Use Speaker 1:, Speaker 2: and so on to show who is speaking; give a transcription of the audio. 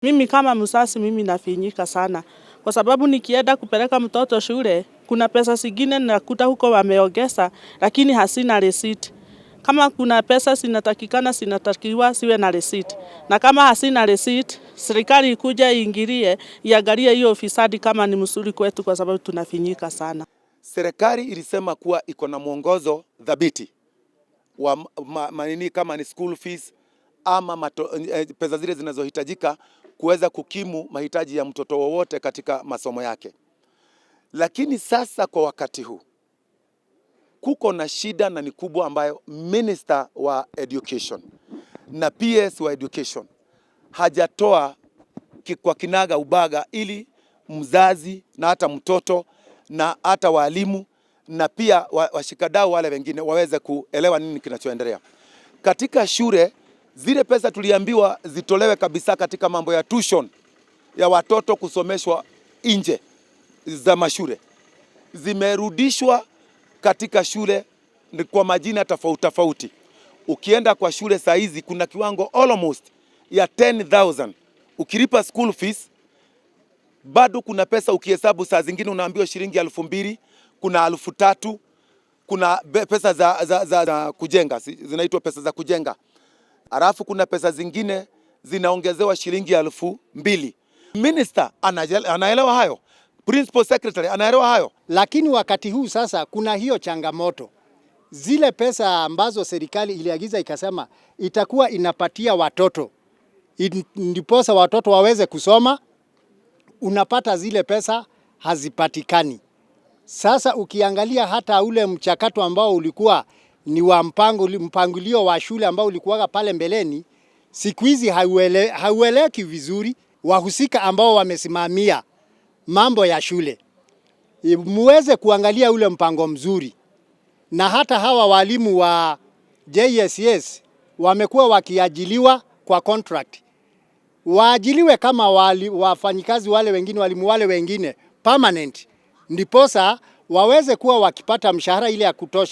Speaker 1: Mimi kama mzazi mimi nafinyika sana. Kwa sababu nikienda kupeleka mtoto shule, kuna pesa zingine nakuta huko wameongeza lakini hasina receipt. Kama kuna pesa zinatakiwa siwe na receipt. Na kama hasina receipt, serikali ikuja iingilie, iangalie hiyo ufisadi kama ni mzuri kwetu kwa sababu tunafinyika sana.
Speaker 2: Serikali ilisema kuwa iko na mwongozo dhabiti wa manini kama ni school fees ama pesa zile zinazohitajika kuweza kukimu mahitaji ya mtoto wowote katika masomo yake. Lakini sasa kwa wakati huu kuko na shida na ni kubwa ambayo Minister wa Education na PS wa Education hajatoa kwa kinaga ubaga ili mzazi na hata mtoto na hata walimu na pia washikadau wale wengine waweze kuelewa nini kinachoendelea. Katika shule zile pesa tuliambiwa zitolewe kabisa katika mambo ya tuition ya watoto kusomeshwa nje za mashule. Zimerudishwa katika shule kwa majina tofauti tofauti. Ukienda kwa shule saa hizi kuna kiwango almost ya 10,000. Ukilipa school fees bado kuna pesa ukihesabu saa zingine unaambiwa shilingi 2,000, kuna 3,000, kuna pesa za kujenga, zinaitwa pesa za kujenga. Alafu kuna pesa zingine zinaongezewa shilingi 2,000. Minister anaelewa hayo. Principal Secretary anaelewa hayo.
Speaker 3: Lakini wakati huu sasa kuna hiyo changamoto. Zile pesa ambazo serikali iliagiza ikasema itakuwa inapatia watoto ndiposa watoto waweze kusoma, unapata zile pesa hazipatikani. Sasa ukiangalia hata ule mchakato ambao ulikuwa ni wa mpangilio wa shule ambao ulikuwa pale mbeleni, siku hizi haueleki vizuri. Wahusika ambao wamesimamia mambo ya shule muweze kuangalia ule mpango mzuri, na hata hawa walimu wa JSS wamekuwa wakiajiliwa kwa contract, waajiliwe kama wafanyikazi wale wengine, walimu wale wengine permanent, ndiposa waweze kuwa wakipata mshahara ile ya kutosha.